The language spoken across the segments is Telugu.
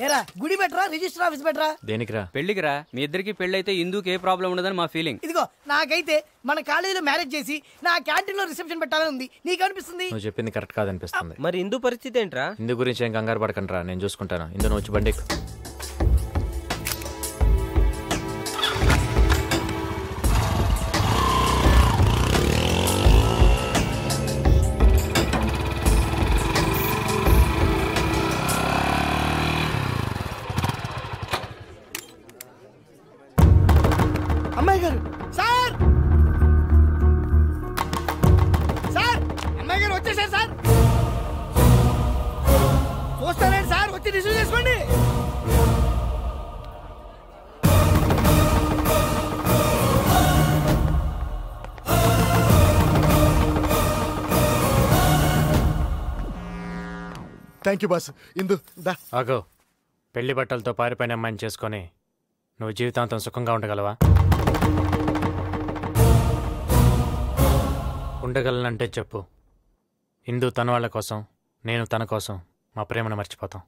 ఏరా గుడి బెటరా రిజిస్టర్ ఆఫీస్ బెటరా? దేనికిరా? పెళ్లికిరా. మీ ఇద్దరికి పెళ్ళైతే ఇందుకు ఏ ప్రాబ్లం ఉండదని మా ఫీలింగ్. ఇదిగో నాకైతే మన కాలేజీలో మ్యారేజ్ చేసి నా క్యాంటీన్ లో రిసెప్షన్ పెట్టాలని ఉంది. నీకనిపిస్తుంది? నువ్వు చెప్పింది కరెక్ట్ కాదనిపిస్తుంది. మరి ఇందు పరిస్థితి ఏంట్రా? ఇందు గురించి ఏం కంగారు పడకండి రా, నేను చూసుకుంటాను. ఇందు నువ్వు వచ్చి బండి ఎక్కు. అమ్మాయి గారు సార్, సార్ అమ్మాయి గారు వచ్చేసారు సార్. చూస్తానండి సార్, వచ్చి రిసీవ్ చేసుకోండి. Thank you boss. ఇందు దా. ఆగో, పెళ్లి బట్టలతో పారిపోయిన అమ్మాయిని చేసుకొని నువ్వు జీవితాంతం సుఖంగా ఉండగలవా? ఉండగలనంటే చెప్పు. ఇందు తన వాళ్ళ కోసం, నేను తన కోసం మా ప్రేమను మర్చిపోతాం.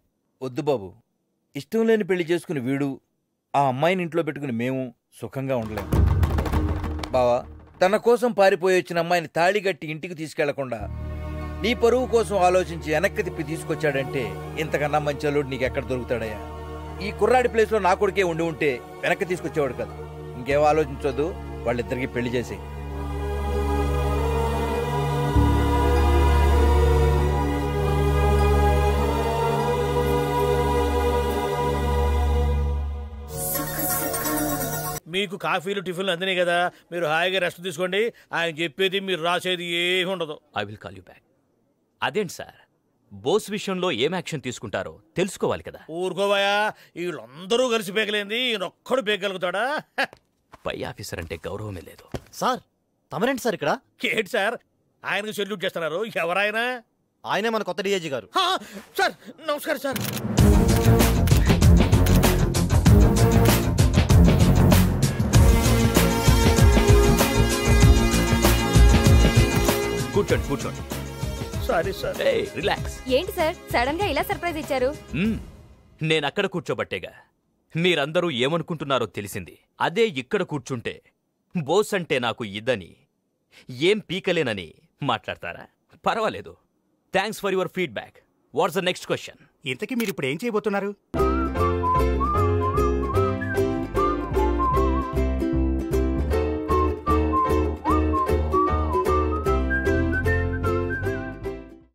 వద్దు బాబు, ఇష్టం లేని పెళ్లి చేసుకుని వీడు, ఆ అమ్మాయిని ఇంట్లో పెట్టుకుని మేము సుఖంగా ఉండలేము. బావా, తన కోసం పారిపోయి వచ్చిన అమ్మాయిని తాళిగట్టి ఇంటికి తీసుకెళ్లకుండా నీ పరువు కోసం ఆలోచించి వెనక్కి తిప్పి తీసుకొచ్చాడంటే ఇంతకన్నా మంచి అల్లుడు నీకెక్కడ దొరుకుతాడయ్యా? ఈ కుర్రాడి ప్లేస్లో నా కొడుకే ఉండి ఉంటే వెనక్కి తీసుకొచ్చేవాడు కాదు. ఇంకేం ఆలోచించొద్దు, వాళ్ళిద్దరికి పెళ్లి చేసి. మీకు కాఫీలు టిఫిన్లు అందినాయి కదా, మీరు హాయిగా రెస్ట్ తీసుకోండి. ఆయన చెప్పేది మీరు రాసేది ఏమి ఉండదు. I will call you back. అదేంటి సార్, బోస్ విషయంలో ఏం యాక్షన్ తీసుకుంటారో తెలుసుకోవాలి కదా. ఊరుకోవాయా, వీళ్ళందరూ కలిసి పేకలేంది ఈయనొక్కడు పేకగలుగుతాడా? పై ఆఫీసర్ అంటే గౌరవమే లేదు. సార్ తమరేంటి సార్ ఇక్కడ? ఏంటి సార్ ఆయనకు సెల్యూట్ చేస్తున్నారు? ఎవరాయన? ఆయనే మన కొత్త డిఐజీ గారు. సార్ నమస్కారం సార్. కూర్చోండి కూర్చోండి. Sorry sir. రిలాక్స్. ఏంటి సార్ సడన్ గా ఇలా సర్ప్రైజ్ ఇచ్చారు? నేను అక్కడ కూర్చోబట్టేగా మీరందరూ ఏమనుకుంటున్నారో తెలిసింది. అదే ఇక్కడ కూర్చుంటే బోస్ అంటే నాకు ఇద్దని, ఏం పీకలేనని మాట్లాడతారా? పర్వాలేదు. Thanks for your feedback. What's the next question? ఇంతకీ మీరు ఇప్పుడు ఏం చేయబోతున్నారు?